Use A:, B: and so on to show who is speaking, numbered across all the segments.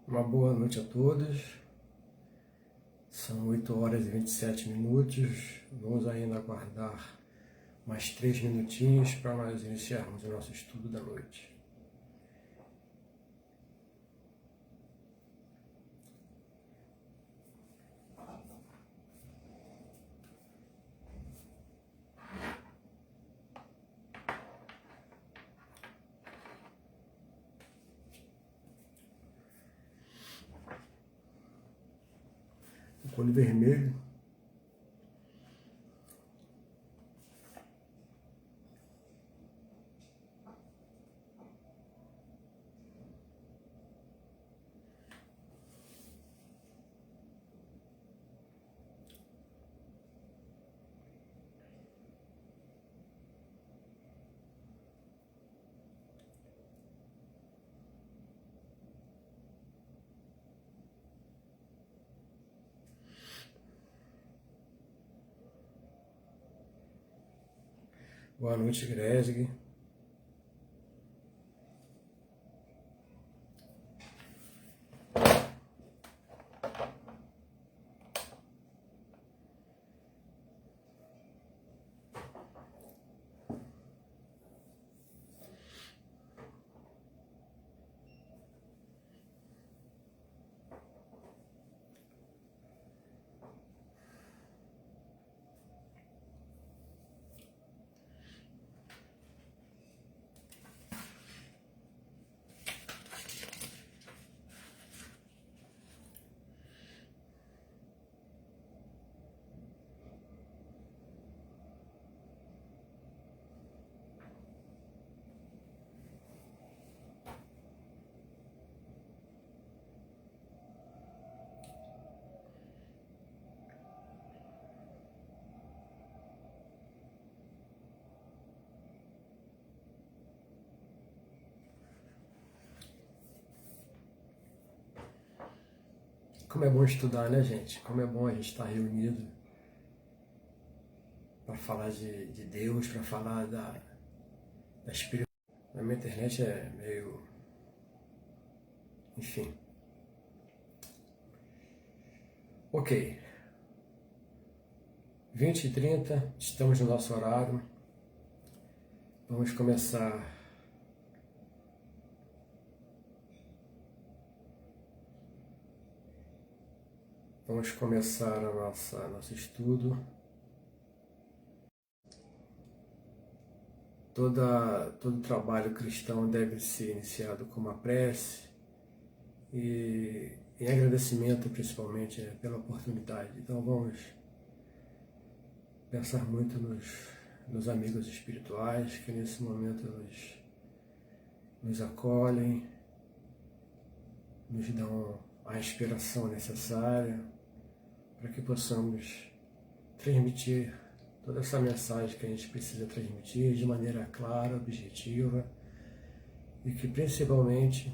A: Uma boa noite a todos. São 8 horas e 27 minutos. Vamos ainda aguardar mais 3 minutinhos para nós iniciarmos o nosso estudo da noite. O cone vermelho. Boa noite, Greg. Como é bom estudar, né, gente? Como é bom a gente estar reunido para falar de Deus, para falar da espiritualidade. A minha internet é meio... Enfim. Ok. 20h30, estamos no nosso horário. Vamos começar o nosso estudo. Todo trabalho cristão deve ser iniciado com uma prece e em agradecimento, principalmente, pela oportunidade. Então vamos pensar muito nos amigos espirituais que nesse momento nos acolhem, nos dão a inspiração necessária para que possamos transmitir toda essa mensagem que a gente precisa transmitir de maneira clara, objetiva e que principalmente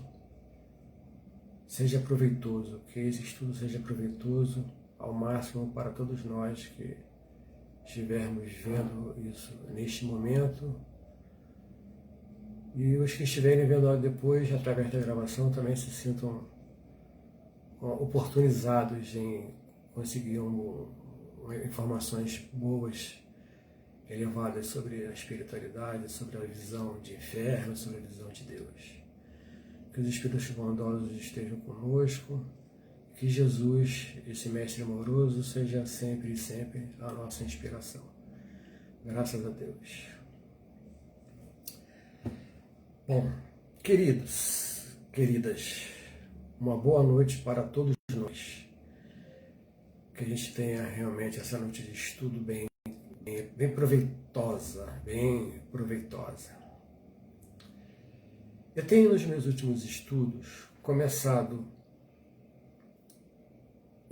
A: seja proveitoso, que esse estudo seja proveitoso ao máximo para todos nós que estivermos vendo isso neste momento e os que estiverem vendo depois, através da gravação, também se sintam oportunizados em conseguir informações boas, elevadas sobre a espiritualidade, sobre a visão de inferno, sobre a visão de Deus. Que os Espíritos bondosos estejam conosco, que Jesus, esse Mestre amoroso, seja sempre e sempre a nossa inspiração. Graças a Deus. Bom, queridos, queridas, uma boa noite para todos nós. Que a gente tenha realmente essa noite de estudo bem proveitosa, bem proveitosa. Eu tenho nos meus últimos estudos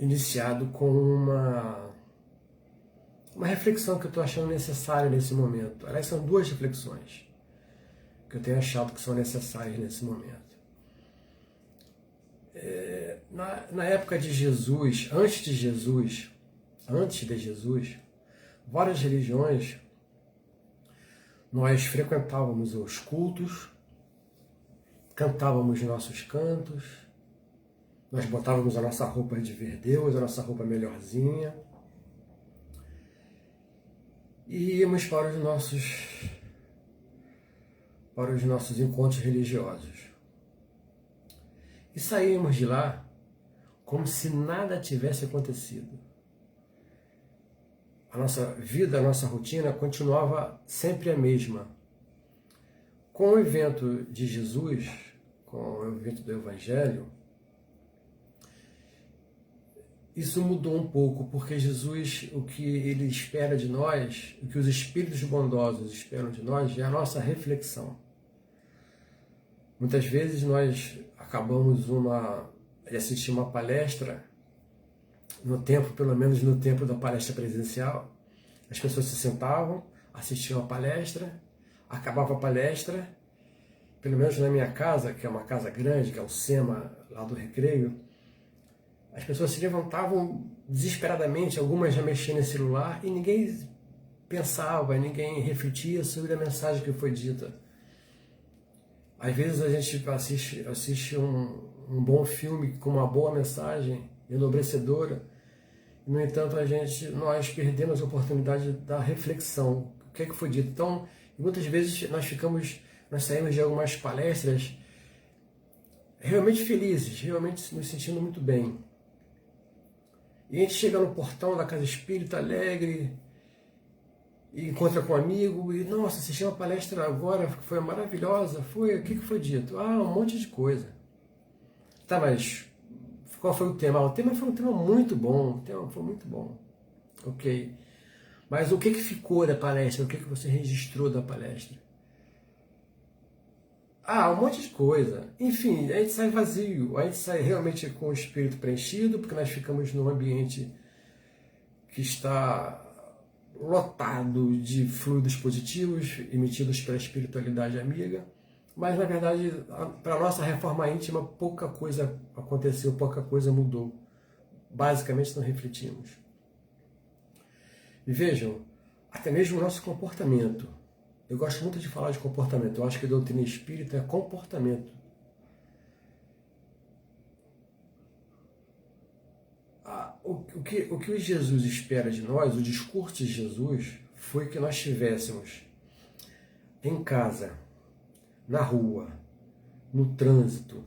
A: iniciado com uma reflexão que eu estou achando necessária nesse momento. Aliás, são duas reflexões que eu tenho achado que são necessárias nesse momento. Na época de Jesus, antes de Jesus, várias religiões, nós frequentávamos os cultos, cantávamos nossos cantos, Nós botávamos a nossa roupa de ver Deus, a nossa roupa melhorzinha, e íamos para os nossos encontros religiosos. E saímos de lá como se nada tivesse acontecido. A nossa vida, a nossa rotina continuava sempre a mesma. Com o evento de Jesus, com o evento do Evangelho, isso mudou um pouco, porque Jesus, o que ele espera de nós, o que os espíritos bondosos esperam de nós, é a nossa reflexão. Muitas vezes nós acabamos de assistir uma palestra, no tempo, pelo menos no tempo da palestra presencial, as pessoas se sentavam, assistiam a palestra, acabava a palestra, pelo menos na minha casa, que é uma casa grande, que é o SEMA lá do Recreio, as pessoas se levantavam desesperadamente, algumas já mexiam no celular, e ninguém pensava, ninguém refletia sobre a mensagem que foi dita. Às vezes a gente assiste um bom filme com uma boa mensagem enobrecedora, e, no entanto, nós perdemos a oportunidade da reflexão. O que é que foi dito? Então, muitas vezes nós saímos de algumas palestras realmente felizes, realmente nos sentindo muito bem. E a gente chega no portão da Casa Espírita alegre, e encontra com um amigo, e nossa, assisti uma palestra agora, foi maravilhosa, o que foi dito? Ah, um monte de coisa. Tá, mas qual foi o tema? O tema foi um tema muito bom, o tema foi muito bom. Ok. Mas o que ficou da palestra? O que você registrou da palestra? Ah, um monte de coisa. Enfim, a gente sai vazio, a gente sai realmente com o espírito preenchido, porque nós ficamos num ambiente que está lotado de fluidos positivos emitidos pela espiritualidade amiga, mas na verdade, para a nossa reforma íntima, pouca coisa aconteceu, pouca coisa mudou. Basicamente não refletimos. E vejam, até mesmo o nosso comportamento. Eu gosto muito de falar de comportamento, eu acho que a doutrina espírita é comportamento. O que Jesus espera de nós, o discurso de Jesus, foi que nós tivéssemos em casa, na rua, no trânsito,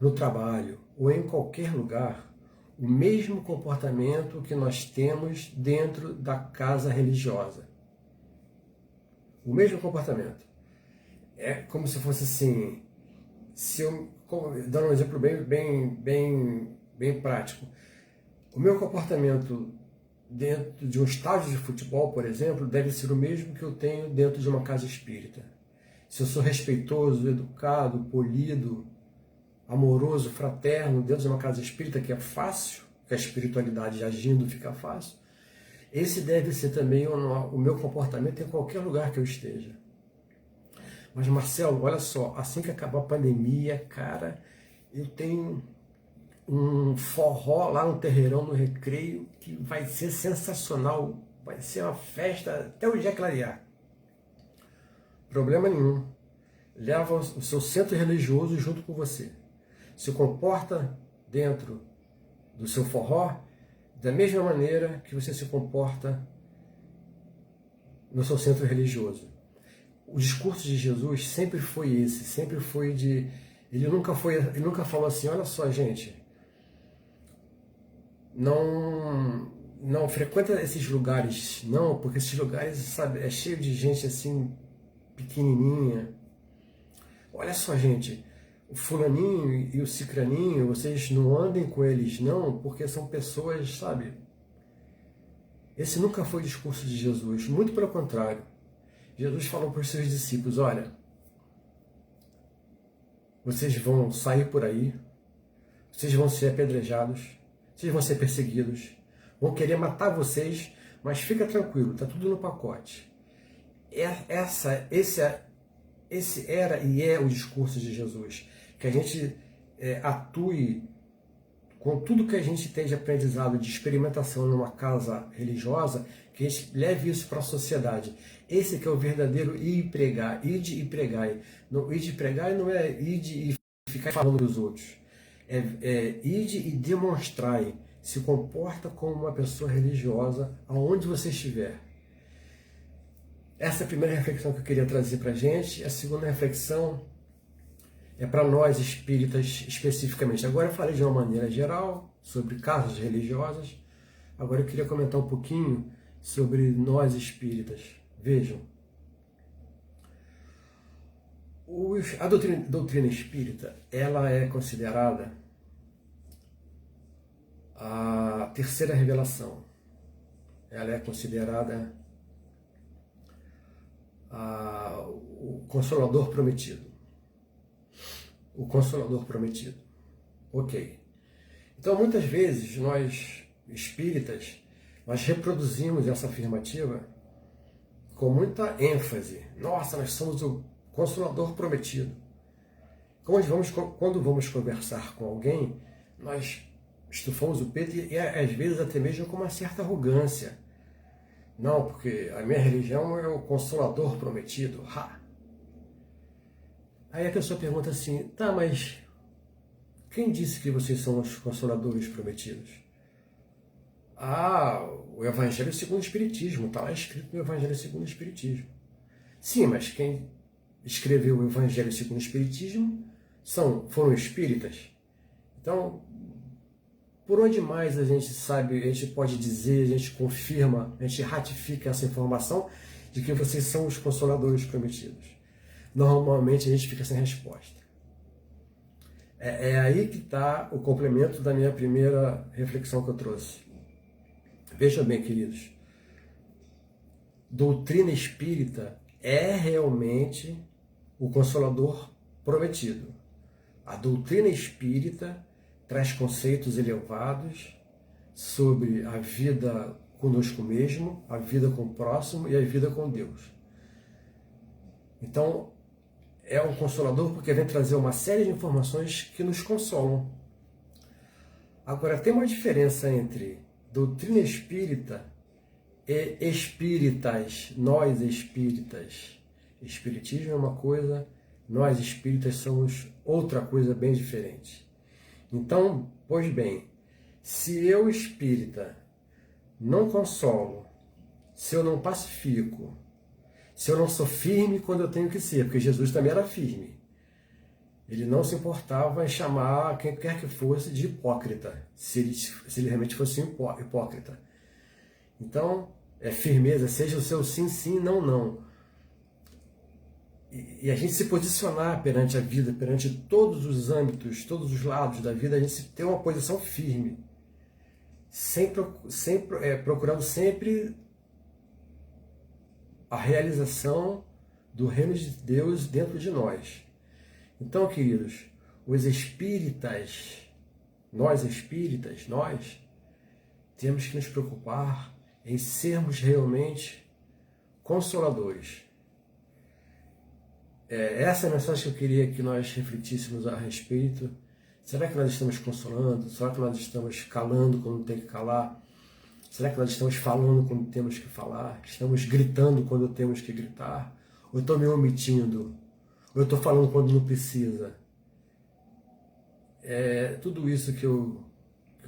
A: no trabalho ou em qualquer lugar, o mesmo comportamento que nós temos dentro da casa religiosa. O mesmo comportamento. É como se fosse assim, dando um exemplo bem prático. O meu comportamento dentro de um estádio de futebol, por exemplo, deve ser o mesmo que eu tenho dentro de uma casa espírita. Se eu sou respeitoso, educado, polido, amoroso, fraterno, dentro de uma casa espírita, que é fácil, que a espiritualidade agindo fica fácil, esse deve ser também o meu comportamento em qualquer lugar que eu esteja. Mas Marcelo, olha só, assim que acabar a pandemia, cara, eu tenho um forró lá no terreirão, no Recreio, que vai ser sensacional, vai ser uma festa até o dia clarear. Problema nenhum. Leva o seu centro religioso junto com você. Se comporta dentro do seu forró da mesma maneira que você se comporta no seu centro religioso. O discurso de Jesus sempre foi esse, sempre foi de... Ele nunca falou assim, olha só, gente, não frequenta esses lugares, não, porque esses lugares, sabe, é cheio de gente assim, pequenininha. Olha só, gente, o fulaninho e o cicraninho, vocês não andem com eles, não, porque são pessoas, sabe? Esse nunca foi o discurso de Jesus, muito pelo contrário. Jesus falou para os seus discípulos, olha, vocês vão sair por aí, vocês vão ser apedrejados, vocês vão ser perseguidos, vão querer matar vocês, mas fica tranquilo, está tudo no pacote. Esse era e é o discurso de Jesus, que a gente atue com tudo que a gente tem de aprendizado, de experimentação numa casa religiosa, que a gente leve isso para a sociedade. Esse que é o verdadeiro ir e pregar, ide e pregai. Ide e pregai não é ide e ficar falando dos outros. ide e demonstrai, se comporta como uma pessoa religiosa aonde você estiver. Essa é a primeira reflexão que eu queria trazer para a gente. A segunda reflexão é para nós espíritas especificamente. Agora eu falei de uma maneira geral sobre casos religiosos. Agora eu queria comentar um pouquinho sobre nós espíritas. Vejam, a doutrina espírita, ela é considerada a terceira revelação. Ela é considerada o Consolador prometido. O Consolador prometido. Ok. Então, muitas vezes, nós espíritas, nós reproduzimos essa afirmativa com muita ênfase. Nossa, nós somos o Consolador prometido. Quando vamos conversar com alguém, nós estufamos o peito e às vezes até mesmo com uma certa arrogância. Não, porque a minha religião é o Consolador prometido. Ha! Aí a pessoa pergunta assim, tá, mas quem disse que vocês são os Consoladores prometidos? Ah, o Evangelho segundo o Espiritismo, está lá escrito no Evangelho segundo o Espiritismo. Sim, mas quem escreveu o Evangelho segundo o Espiritismo foram espíritas. Então, por onde mais a gente sabe, a gente pode dizer, a gente confirma, a gente ratifica essa informação de que vocês são os Consoladores prometidos? Normalmente a gente fica sem resposta. É aí que está o complemento da minha primeira reflexão que eu trouxe. Vejam bem, queridos, doutrina espírita é realmente o Consolador prometido. A doutrina espírita traz conceitos elevados sobre a vida conosco mesmo, a vida com o próximo e a vida com Deus. Então, é um consolador porque vem trazer uma série de informações que nos consolam. Agora, tem uma diferença entre doutrina espírita e espíritas, nós espíritas. Espiritismo é uma coisa, nós espíritas somos outra coisa bem diferente. Então, pois bem, se eu espírita não consolo, se eu não pacifico, se eu não sou firme quando eu tenho que ser, porque Jesus também era firme. Ele não se importava em chamar quem quer que fosse de hipócrita, se ele realmente fosse hipócrita. Então, firmeza, seja o seu sim, sim, não, não. E a gente se posicionar perante a vida, perante todos os âmbitos, todos os lados da vida, a gente ter uma posição firme, procurando sempre a realização do reino de Deus dentro de nós. Então, queridos, os espíritas, nós temos que nos preocupar em sermos realmente consoladores. Essa é a mensagem que eu queria que nós refletíssemos a respeito. Será que nós estamos consolando? Será que nós estamos calando quando tem que calar? Será que nós estamos falando quando temos que falar? Estamos gritando quando temos que gritar? Ou estou me omitindo? Ou eu estou falando quando não precisa? Tudo isso que eu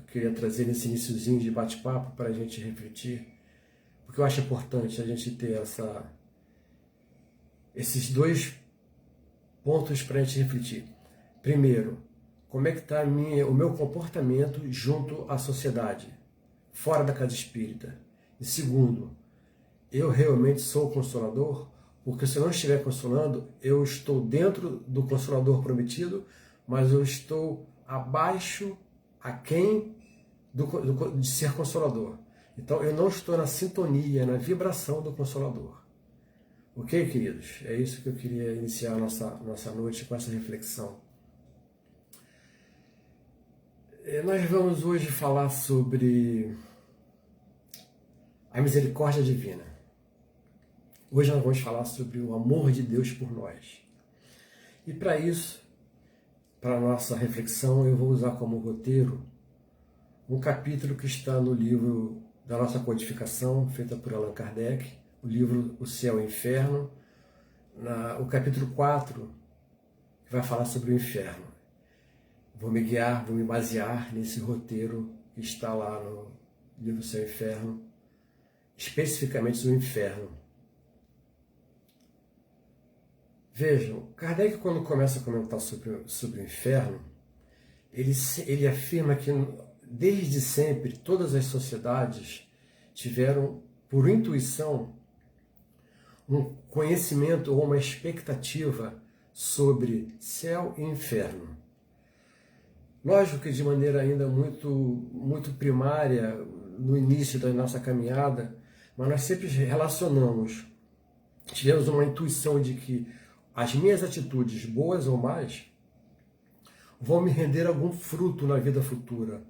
A: queria trazer nesse iniciozinho de bate-papo para a gente refletir, porque eu acho importante a gente ter esses dois pontos para a gente refletir. Primeiro, como é que está o meu comportamento junto à sociedade, fora da casa espírita? E segundo, eu realmente sou o consolador? Porque se eu não estiver consolando, eu estou dentro do Consolador prometido, mas eu estou abaixo, aquém de ser consolador. Então eu não estou na sintonia, na vibração do Consolador. Ok, queridos? É isso que eu queria iniciar nossa noite com essa reflexão. Nós vamos hoje falar sobre a misericórdia divina. Hoje nós vamos falar sobre o amor de Deus por nós. E para isso, para a nossa reflexão, eu vou usar como roteiro um capítulo que está no livro da nossa codificação, feita por Allan Kardec, o livro O Céu e o Inferno, o capítulo 4, que vai falar sobre o inferno. vou me guiar, vou me basear nesse roteiro que está lá no livro Céu e Inferno, especificamente no inferno. Vejam, Kardec, quando começa a comentar sobre o inferno, ele afirma que desde sempre todas as sociedades tiveram, por intuição, um conhecimento ou uma expectativa sobre céu e inferno. Lógico que de maneira ainda muito primária, no início da nossa caminhada, mas nós sempre relacionamos, tivemos uma intuição de que as minhas atitudes, boas ou más, vão me render algum fruto na vida futura.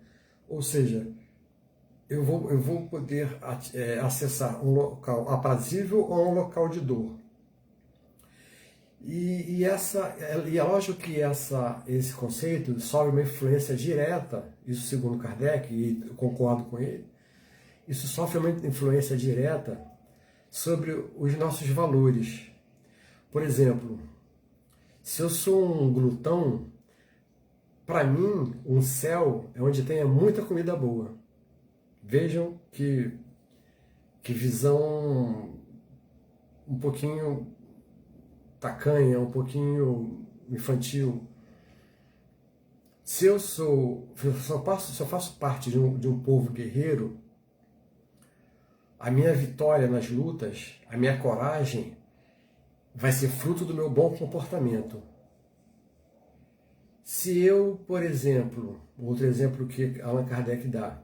A: Ou seja, eu vou poder acessar um local aprazível ou um local de dor. E é lógico que esse conceito sofre uma influência direta, isso segundo Kardec, e eu concordo com ele, isso sofre uma influência direta sobre os nossos valores. Por exemplo, se eu sou um glutão, para mim, um céu é onde tenha muita comida boa. Vejam que visão um pouquinho tacanha, um pouquinho infantil. Se eu faço parte de um povo guerreiro, a minha vitória nas lutas, a minha coragem, vai ser fruto do meu bom comportamento. Se eu, por exemplo, outro exemplo que Allan Kardec dá,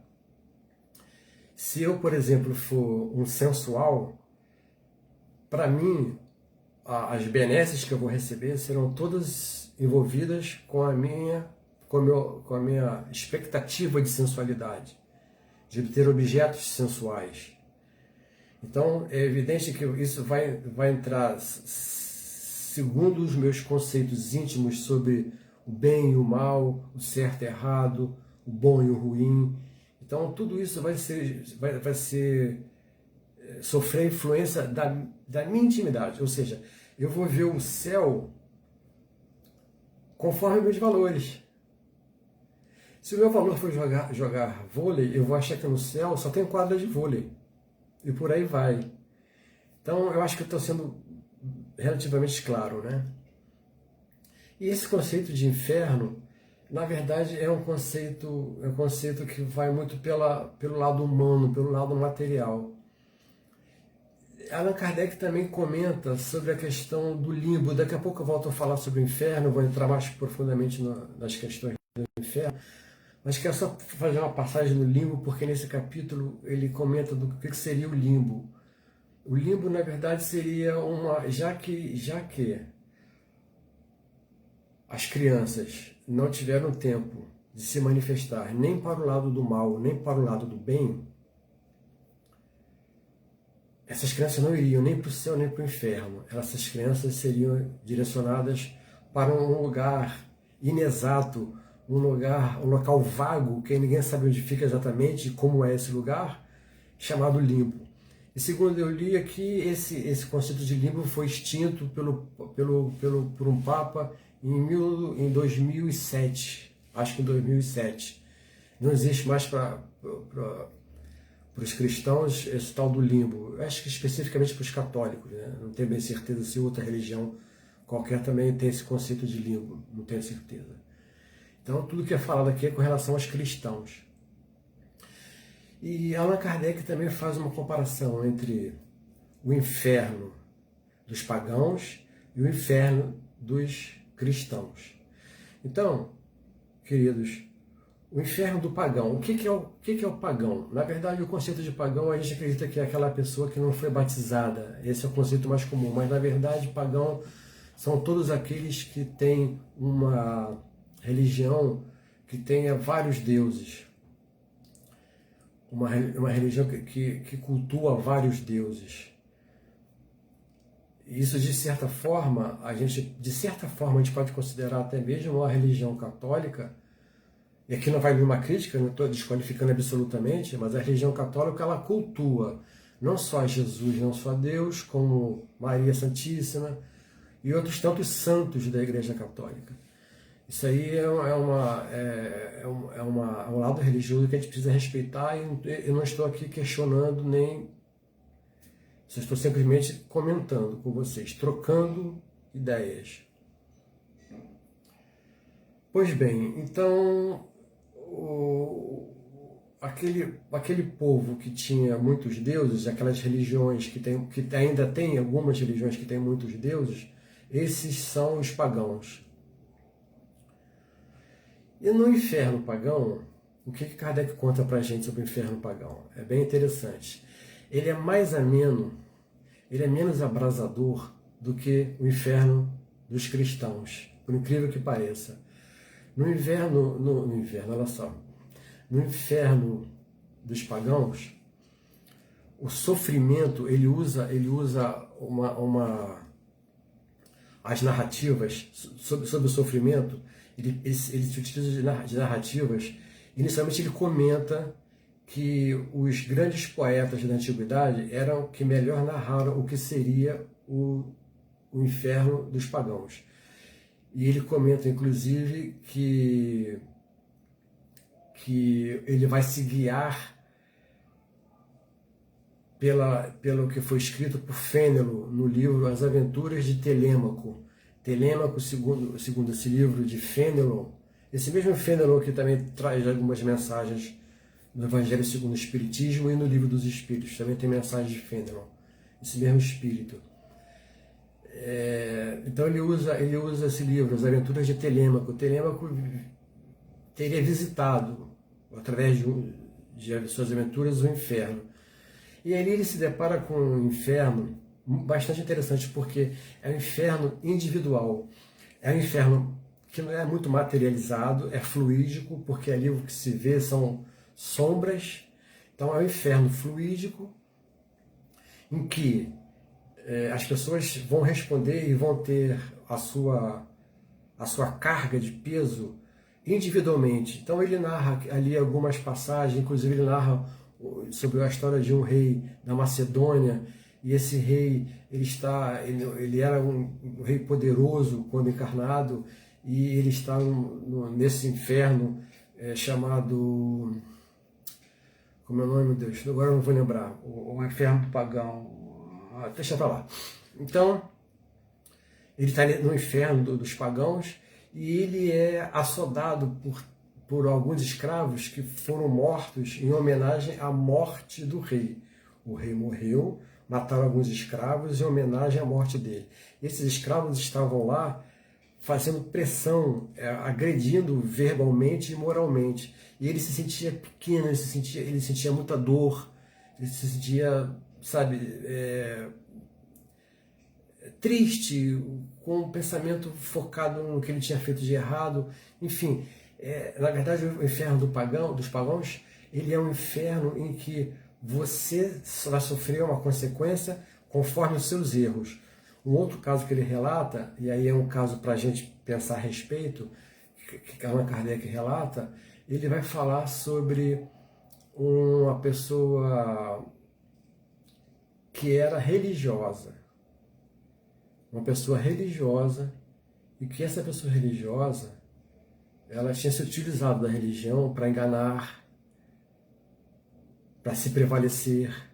A: se eu, por exemplo, for um sensual, para mim, as benesses que eu vou receber serão todas envolvidas com a minha expectativa de sensualidade, de ter objetos sensuais. Então, é evidente que isso vai entrar, segundo os meus conceitos íntimos sobre o bem e o mal, o certo e o errado, o bom e o ruim. Então, tudo isso vai sofrer influência da minha intimidade. Ou seja, eu vou ver o céu conforme meus valores. Se o meu valor for jogar vôlei, eu vou achar que no céu só tem quadra de vôlei. E por aí vai. Então, eu acho que eu estou sendo relativamente claro, né? E esse conceito de inferno, na verdade, é um conceito que vai muito pelo lado humano, pelo lado material. Allan Kardec também comenta sobre a questão do limbo. Daqui a pouco eu volto a falar sobre o inferno, vou entrar mais profundamente nas questões do inferno. Mas quero só fazer uma passagem no limbo, porque nesse capítulo ele comenta do que seria o limbo. O limbo, na verdade, seria já que as crianças não tiveram tempo de se manifestar nem para o lado do mal, nem para o lado do bem, essas crianças não iriam nem para o céu, nem para o inferno. Essas crianças seriam direcionadas para um lugar inexato, um local vago, que ninguém sabe onde fica exatamente e como é esse lugar, chamado limbo. E segundo eu li aqui, esse conceito de limbo foi extinto por um Papa em 2007, acho que em 2007. Não existe mais para os cristãos esse tal do limbo. Eu acho que especificamente para os católicos, né? Não tenho bem certeza se outra religião qualquer também tem esse conceito de limbo, não tenho certeza. Então, tudo que é falado aqui é com relação aos cristãos. E Allan Kardec também faz uma comparação entre o inferno dos pagãos e o inferno dos cristãos. Então, queridos, o inferno do pagão. O que é o pagão? Na verdade, o conceito de pagão, a gente acredita que é aquela pessoa que não foi batizada. Esse é o conceito mais comum. Mas, na verdade, pagão são todos aqueles que têm uma religião que tenha vários deuses. Uma religião que cultua vários deuses. Isso, de certa forma, a gente pode considerar até mesmo a religião católica, e aqui não vai nenhuma crítica, não estou desqualificando absolutamente, mas a religião católica, ela cultua não só a Jesus, não só a Deus, como Maria Santíssima e outros tantos santos da Igreja Católica. Isso aí é um lado religioso que a gente precisa respeitar, e eu não estou aqui questionando nem. Eu estou simplesmente comentando com vocês, trocando ideias. Pois bem, então aquele povo que tinha muitos deuses, aquelas religiões que ainda tem algumas religiões que têm muitos deuses, esses são os pagãos. E no inferno pagão, o que Kardec conta pra gente sobre o inferno pagão? É bem interessante. Ele é mais ameno, ele é menos abrasador do que o inferno dos cristãos, por incrível que pareça. No inferno, olha só, no inferno dos pagãos, o sofrimento, ele usa as narrativas sobre o sofrimento, ele se utiliza de narrativas. Inicialmente ele comenta que os grandes poetas da antiguidade eram que melhor narraram o que seria o inferno dos pagãos. E ele comenta, inclusive, que ele vai se guiar pelo que foi escrito por Fénelon no livro As Aventuras de Telêmaco. Telêmaco, segundo esse livro de Fénelon, esse mesmo Fénelon que também traz algumas mensagens no Evangelho segundo o Espiritismo e no Livro dos Espíritos, também tem mensagens de Fénelon, esse mesmo espírito. Então ele usa esse livro, As Aventuras de Telêmaco. Telêmaco teria visitado, através de suas aventuras, o inferno. E ali ele se depara com um inferno bastante interessante, porque é um inferno individual. É um inferno que não é muito materializado, é fluídico, porque ali o que se vê são sombras. Então é um inferno fluídico, em que as pessoas vão responder e vão ter a sua carga de peso individualmente. Então ele narra ali algumas passagens, inclusive ele narra sobre a história de um rei da Macedônia, e esse rei ele era um rei poderoso quando encarnado, e ele está nesse inferno chamado, como é o nome, meu Deus, agora eu não vou lembrar, o inferno pagão, deixa pra lá. Então ele está no inferno dos pagãos, e ele é assodado por alguns escravos que foram mortos em homenagem à morte do rei. O rei morreu, mataram alguns escravos em homenagem à morte dele. Esses escravos estavam lá fazendo pressão, agredindo verbalmente e moralmente. E ele se sentia pequeno, ele sentia muita dor, ele se sentia, sabe, triste, com um pensamento focado no que ele tinha feito de errado. Enfim, na verdade, o inferno dos pagãos, ele é um inferno em que você vai sofrer uma consequência conforme os seus erros. Um outro caso que ele relata, e aí é um caso para a gente pensar a respeito, que Allan Kardec relata, ele vai falar sobre uma pessoa que era religiosa. Uma pessoa religiosa, e que essa pessoa religiosa, ela tinha se utilizado da religião para enganar, para se prevalecer.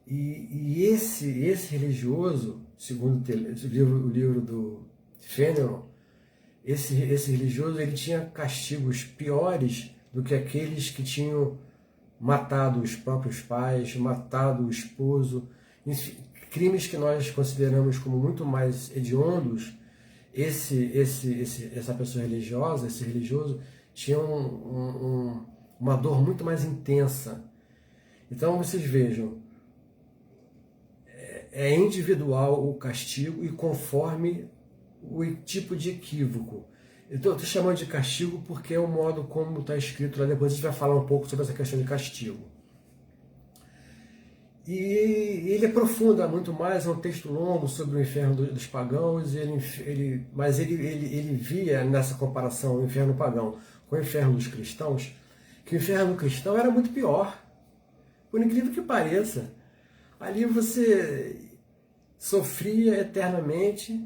A: E esse religioso, segundo o livro do Fénelon, esse religioso, ele tinha castigos piores do que aqueles que tinham matado os próprios pais, matado o esposo, enfim, crimes que nós consideramos como muito mais hediondos. Essa pessoa religiosa, esse religioso, tinha uma dor muito mais intensa. Então vocês vejam, é individual o castigo e conforme o tipo de equívoco. Então eu estou chamando de castigo porque é o modo como está escrito lá. Depois a gente vai falar um pouco sobre essa questão de castigo. E ele aprofunda muito mais, é um texto longo sobre o inferno dos pagãos, mas ele via nessa comparação o inferno pagão com o inferno dos cristãos, que o inferno cristão era muito pior, por incrível que pareça. Ali você sofria eternamente,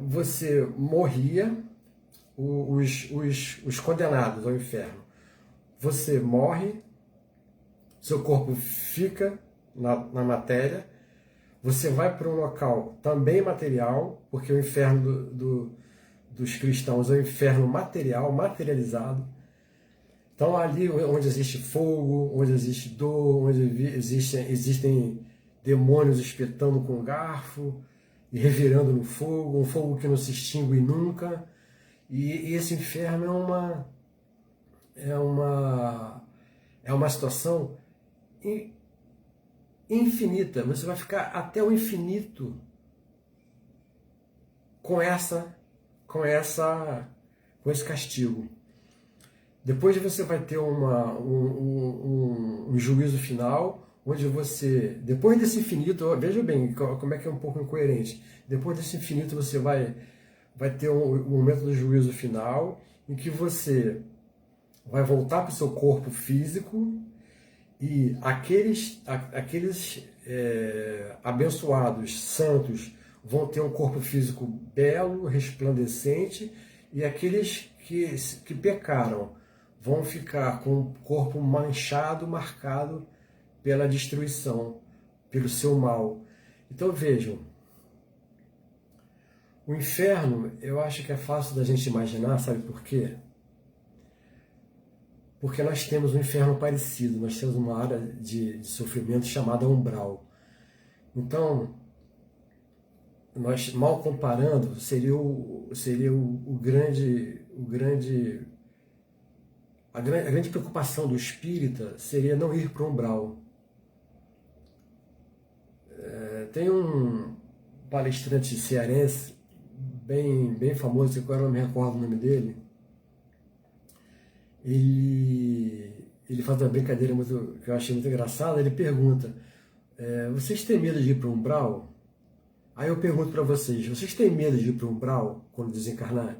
A: você morria, os condenados ao inferno. Você morre, seu corpo fica na matéria, você vai para um local também material, porque o inferno dos cristãos é o inferno material, materializado. Então ali onde existe fogo, onde existe dor, onde existem demônios espetando com garfo e revirando no fogo, um fogo que não se extingue nunca. E esse inferno é uma situação infinita. Você vai ficar até o infinito com esse castigo. Depois você vai ter um juízo final, onde você, depois desse infinito, veja bem como é que é um pouco incoerente, depois desse infinito você vai ter um momento do juízo final, em que você vai voltar para o seu corpo físico, e aqueles abençoados, santos, vão ter um corpo físico belo, resplandecente, e aqueles que pecaram vão ficar com o corpo manchado, marcado pela destruição, pelo seu mal. Então vejam, o inferno, eu acho que é fácil da gente imaginar, sabe por quê? Porque nós temos um inferno parecido, nós temos uma área de sofrimento chamada umbral. Então, nós, mal comparando, seria a grande preocupação do espírita seria não ir para o umbral. Tem um palestrante cearense, bem famoso, que eu não me recordo o nome dele. Ele faz uma brincadeira que eu achei muito engraçada. Ele pergunta, vocês têm medo de ir para o umbral? Aí eu pergunto para vocês têm medo de ir para o umbral quando desencarnar?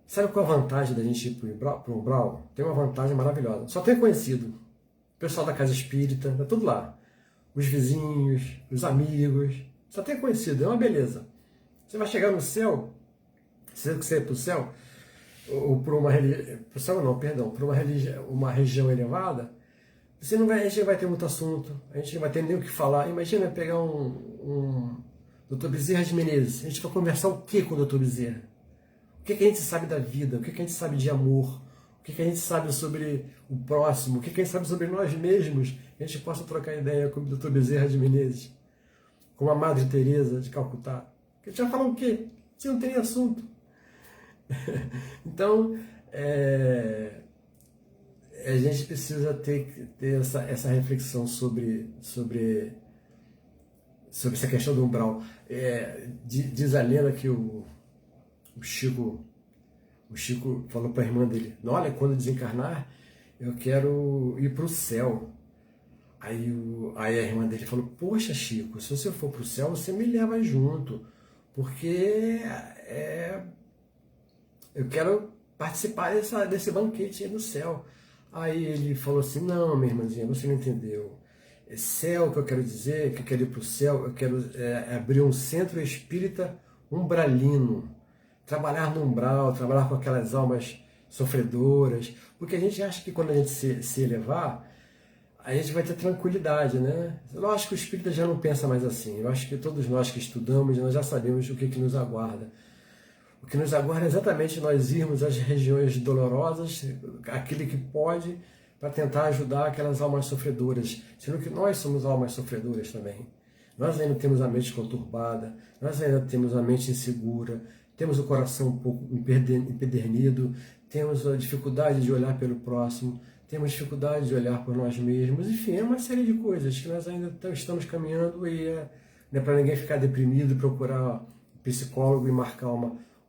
A: Sabe qual é a vantagem da gente ir para o umbral? Tem uma vantagem maravilhosa. Só tem conhecido. O pessoal da casa espírita, tá tudo lá. Os vizinhos, os amigos. Só tem conhecido, é uma beleza. Você vai chegar no céu, se você ir para o céu, ou por uma religião, por uma região elevada, a gente não vai ter muito assunto, a gente não vai ter nem o que falar. Imagina pegar um Dr. Bezerra de Menezes, a gente vai conversar o que com o Dr. Bezerra? O que a gente sabe da vida? O que a gente sabe de amor? O que a gente sabe sobre o próximo? O que a gente sabe sobre nós mesmos? A gente possa trocar ideia com o Dr. Bezerra de Menezes, com a Madre Teresa de Calcutá. A gente vai falar o quê? Se não tem assunto. Então, a gente precisa ter essa reflexão sobre essa questão do umbral. Diz a lenda que o Chico falou para a irmã dele, olha, quando desencarnar, eu quero ir para o céu. Aí a irmã dele falou, poxa Chico, se você for para o céu, você me leva junto, porque eu quero participar desse banquete aí no céu. Aí ele falou assim, não, minha irmãzinha, você não entendeu. Céu, que eu quero dizer, que eu quero ir para o céu, eu quero abrir um centro espírita umbralino, trabalhar no umbral, trabalhar com aquelas almas sofredoras, porque a gente acha que quando a gente se elevar, a gente vai ter tranquilidade, né? Lógico que o espírita já não pensa mais assim. Eu acho que todos nós que estudamos, nós já sabemos o que nos aguarda. O que nos aguarda é exatamente nós irmos às regiões dolorosas, aquele que pode, para tentar ajudar aquelas almas sofredoras, sendo que nós somos almas sofredoras também. Nós ainda temos a mente conturbada, nós ainda temos a mente insegura, temos o coração um pouco empedernido, temos a dificuldade de olhar pelo próximo, temos dificuldade de olhar por nós mesmos, enfim, é uma série de coisas que nós ainda estamos caminhando e não é para ninguém ficar deprimido e procurar um psicólogo e marcar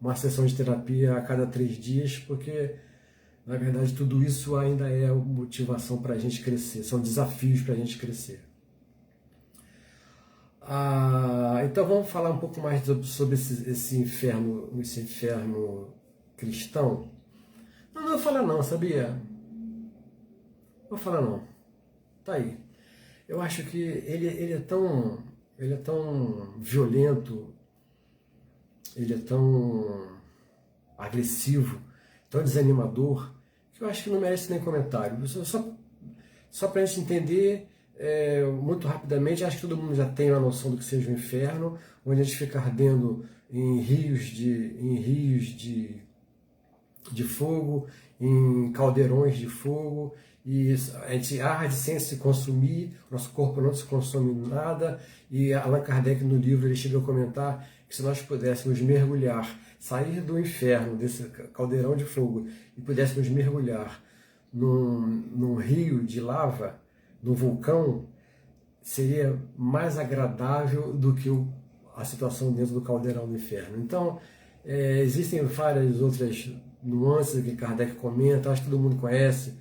A: uma sessão de terapia a cada 3 dias, porque, na verdade, tudo isso ainda é motivação para a gente crescer, são desafios para a gente crescer. Então vamos falar um pouco mais sobre esse inferno cristão. Não vou falar não, sabia? Não vou falar não. Tá aí. Eu acho que ele é tão violento, ele é tão agressivo, tão desanimador, que eu acho que não merece nem comentário. Só para a gente entender muito rapidamente, acho que todo mundo já tem uma noção do que seja o inferno, onde a gente fica ardendo em rios de fogo, em caldeirões de fogo, e a gente arde sem se consumir, nosso corpo não se consome nada, e Allan Kardec no livro ele chega a comentar que se nós pudéssemos mergulhar, sair do inferno, desse caldeirão de fogo, e pudéssemos mergulhar num rio de lava, num vulcão, seria mais agradável do que a situação dentro do caldeirão do inferno. Então, existem várias outras nuances que Kardec comenta, acho que todo mundo conhece,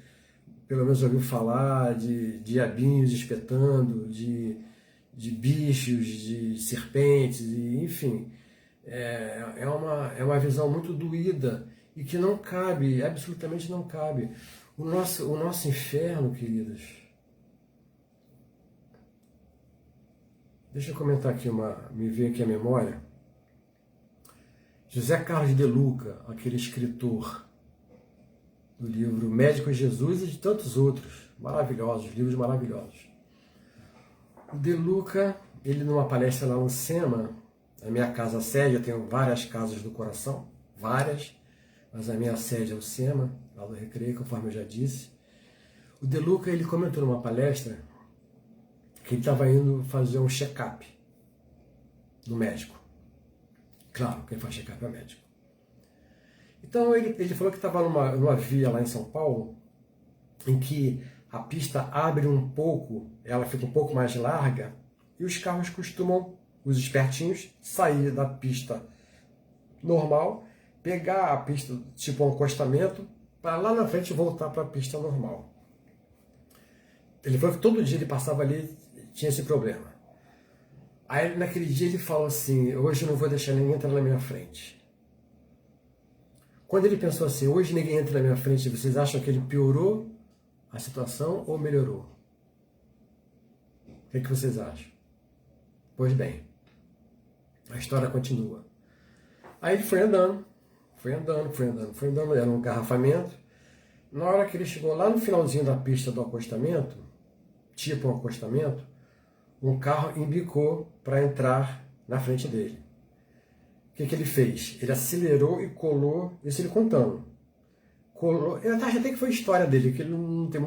A: pelo menos já ouviu falar de diabinhos espetando, de bichos, de serpentes, e, enfim, é uma visão muito doída e que não cabe, absolutamente não cabe. O nosso inferno, queridos, deixa eu comentar aqui, me veio aqui a memória. José Carlos de Luca, aquele escritor do livro Médico Jesus e de tantos outros, maravilhosos, livros maravilhosos. O De Luca, ele numa palestra lá no SEMA, a minha casa sede, eu tenho várias casas do coração, várias, mas a minha sede é o SEMA, lá do Recreio, conforme eu já disse. O De Luca, ele comentou numa palestra que ele estava indo fazer um check-up no médico. Claro, quem faz check-up é médico. Então ele falou que estava numa via lá em São Paulo, em que a pista abre um pouco, ela fica um pouco mais larga, e os carros costumam, os espertinhos, sair da pista normal, pegar a pista tipo um acostamento, para lá na frente voltar para a pista normal. Ele falou que todo dia ele passava ali, tinha esse problema. Aí naquele dia ele falou assim, hoje eu não vou deixar ninguém entrar na minha frente. Quando ele pensou assim, hoje ninguém entra na minha frente, vocês acham que ele piorou a situação ou melhorou? O que vocês acham? Pois bem, a história continua. Aí ele foi andando, era um engarrafamento. Na hora que ele chegou lá no finalzinho da pista do acostamento, tipo um acostamento, um carro embicou para entrar na frente dele. O que ele fez? Ele acelerou e colou, isso ele contando. Colou, eu acho até que foi a história dele, que ele não tem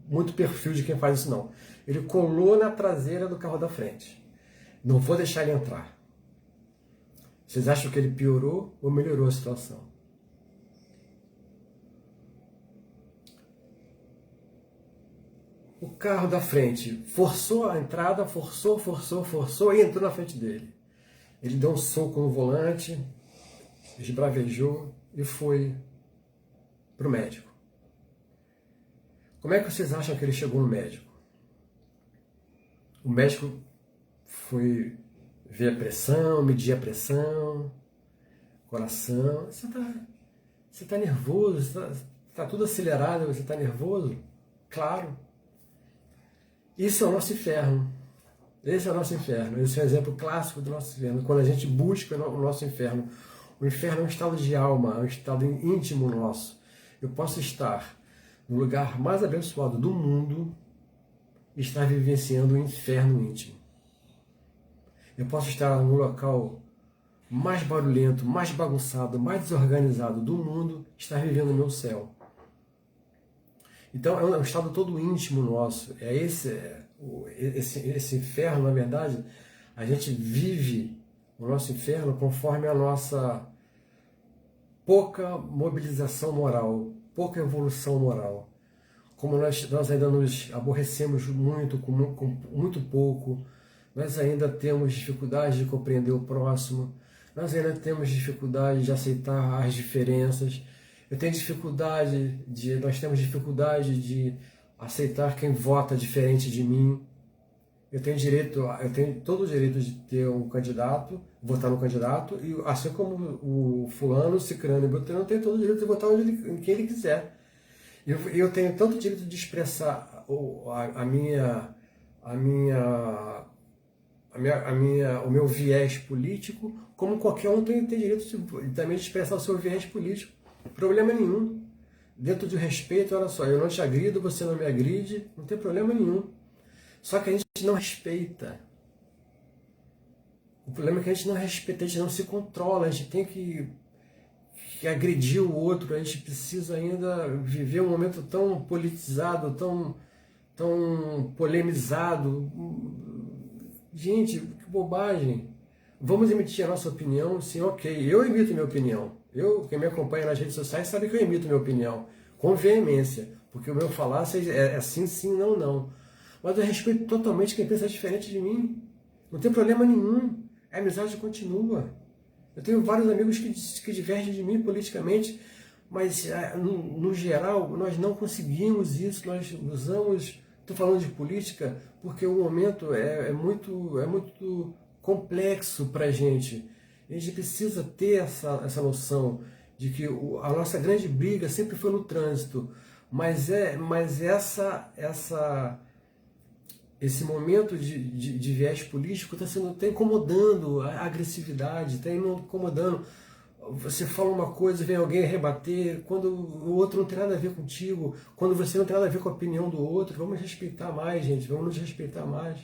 A: muito perfil de quem faz isso não. Ele colou na traseira do carro da frente. Não vou deixar ele entrar. Vocês acham que ele piorou ou melhorou a situação? O carro da frente forçou a entrada, forçou e entrou na frente dele. Ele deu um soco no volante, esbravejou e foi para o médico. Como é que vocês acham que ele chegou no médico? O médico foi ver a pressão, medir a pressão, coração. Você tá nervoso, tá tudo acelerado, você está nervoso? Claro. Isso é o nosso inferno. Esse é o nosso inferno. Esse é um exemplo clássico do nosso inferno. Quando a gente busca o nosso inferno. O inferno é um estado de alma, é um estado íntimo nosso. Eu posso estar no lugar mais abençoado do mundo e estar vivenciando um inferno íntimo. Eu posso estar no local mais barulhento, mais bagunçado, mais desorganizado do mundo e estar vivendo o meu céu. Então é um estado todo íntimo nosso. É esse inferno, na verdade, a gente vive o nosso inferno conforme a nossa pouca mobilização moral, pouca evolução moral. Como nós ainda nos aborrecemos muito com muito pouco, nós ainda temos dificuldade de compreender o próximo, nós ainda temos dificuldade de aceitar as diferenças. Nós temos dificuldade de aceitar quem vota diferente de mim. Eu tenho todo o direito de ter um candidato, votar no candidato, e assim como o fulano, cicrano e beltrano tem todo o direito de votar em quem ele quiser. Eu tenho tanto direito de expressar as o meu viés político, como qualquer um tem direito também de expressar o seu viés político. Problema nenhum. Dentro do respeito, olha só, eu não te agrido, você não me agride, não tem problema nenhum. Só que a gente não respeita. O problema é que a gente não respeita, a gente não se controla, a gente tem que agredir o outro, a gente precisa ainda viver um momento tão politizado, tão polemizado. Gente, que bobagem. Vamos emitir a nossa opinião, sim, ok. Eu emito minha opinião. Quem me acompanha nas redes sociais sabe que eu emito minha opinião, com veemência, porque o meu falar é sim, sim, não, não. Mas eu respeito totalmente quem pensa diferente de mim. Não tem problema nenhum. A amizade continua. Eu tenho vários amigos que divergem de mim politicamente, mas no geral nós não conseguimos isso, nós usamos, estou falando de política, porque o momento é muito complexo para a gente. A gente precisa ter essa noção de que a nossa grande briga sempre foi no trânsito, mas esse momento de viés político está incomodando a agressividade, está incomodando. Você fala uma coisa, vem alguém rebater, quando o outro não tem nada a ver contigo, quando você não tem nada a ver com a opinião do outro. Vamos respeitar mais, gente, vamos nos respeitar mais.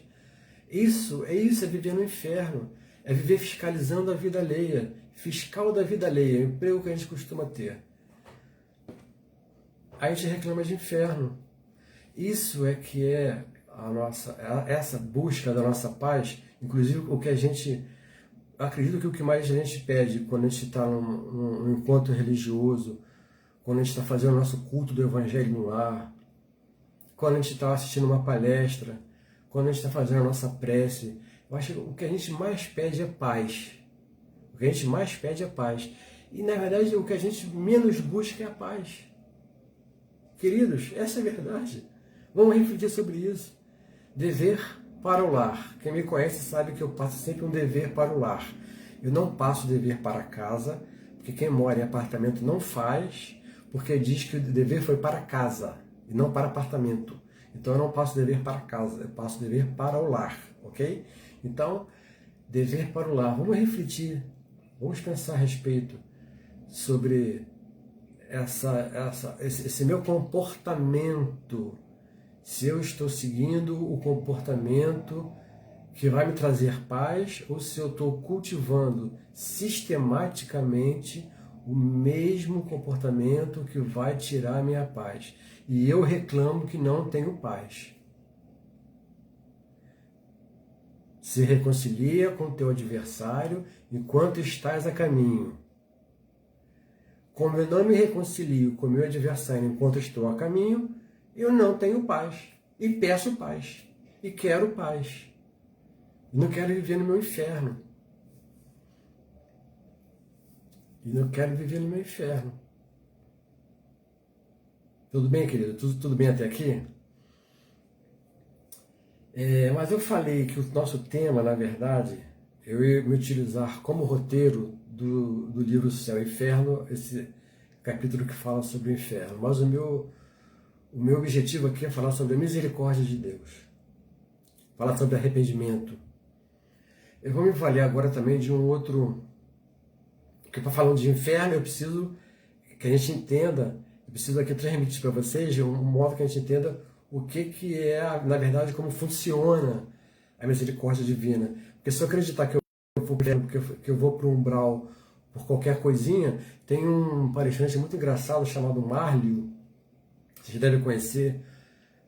A: Isso é viver no inferno, é viver fiscalizando a vida alheia, fiscal da vida alheia, é o emprego que a gente costuma ter. A gente reclama de inferno. Isso é que é essa busca da nossa paz, inclusive o que a gente, acredito que o que mais a gente pede quando a gente está num encontro religioso, quando a gente está fazendo o nosso culto do Evangelho no lar, quando a gente está assistindo uma palestra, quando a gente está fazendo a nossa prece, eu acho que o que a gente mais pede é paz. O que a gente mais pede é paz. E na verdade o que a gente menos busca é a paz. Queridos, essa é a verdade. Vamos refletir sobre isso. Dever para o lar. Quem me conhece sabe que eu passo sempre um dever para o lar. Eu não passo dever para casa, porque quem mora em apartamento não faz, porque diz que o dever foi para casa e não para apartamento. Então eu não passo dever para casa, eu passo dever para o lar, ok? Então, dever para o lar. Vamos refletir, vamos pensar a respeito sobre esse meu comportamento. Se eu estou seguindo o comportamento que vai me trazer paz ou se eu estou cultivando sistematicamente o mesmo comportamento que vai tirar a minha paz. E eu reclamo que não tenho paz. Se reconcilia com teu adversário enquanto estás a caminho. Como eu não me reconcilio com meu adversário enquanto estou a caminho, eu não tenho paz. E peço paz. E quero paz. Não quero viver no meu inferno. E não quero viver no meu inferno. Tudo bem, querido? Tudo bem até aqui? Mas eu falei que o nosso tema, na verdade, eu ia me utilizar como roteiro do livro Céu e Inferno, esse capítulo que fala sobre o inferno. Mas o meu objetivo aqui é falar sobre a misericórdia de Deus. Falar sobre arrependimento. Eu vou me valer agora também de um outro... Porque para falar de inferno eu preciso que a gente entenda, eu preciso aqui transmitir para vocês de um modo que a gente entenda o que é, na verdade, como funciona a misericórdia divina. Porque se eu acreditar que eu vou para o umbral por qualquer coisinha, tem um palestrante muito engraçado chamado Marlio, vocês devem conhecer,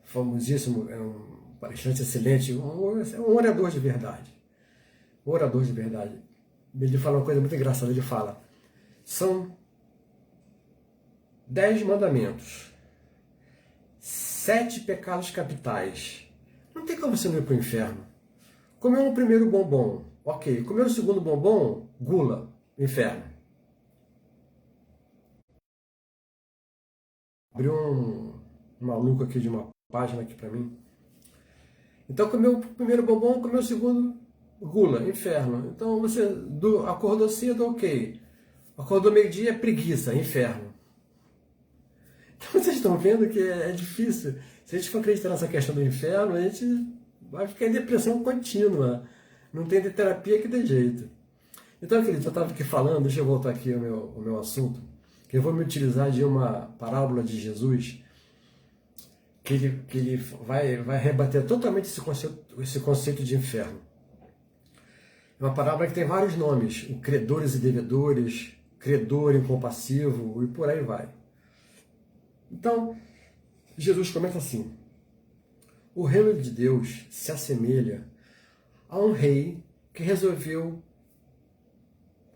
A: famosíssimo, é um palestrante excelente, um orador de verdade. Um orador de verdade. Ele fala uma coisa muito engraçada, ele fala, são 10 mandamentos, 7 pecados capitais. Não tem como você não ir para o inferno. Comeu um primeiro bombom, ok. Comeu o segundo bombom, gula, inferno. Abriu um maluco aqui de uma página aqui para mim. Então comeu o primeiro bombom, comeu o segundo, gula, inferno. Então você acordou cedo, ok. Acordou meio-dia, preguiça, inferno. Então vocês estão vendo que é difícil. Se a gente for acreditar nessa questão do inferno, a gente vai ficar em depressão contínua. Não tem de terapia que dê jeito. Então, querido, eu estava aqui falando, deixa eu voltar aqui ao meu assunto, que eu vou me utilizar de uma parábola de Jesus, que ele vai rebater totalmente esse conceito de inferno. É uma parábola que tem vários nomes, o credores e devedores, credor incompassivo e por aí vai. Então, Jesus comenta assim: o reino de Deus se assemelha a um rei que resolveu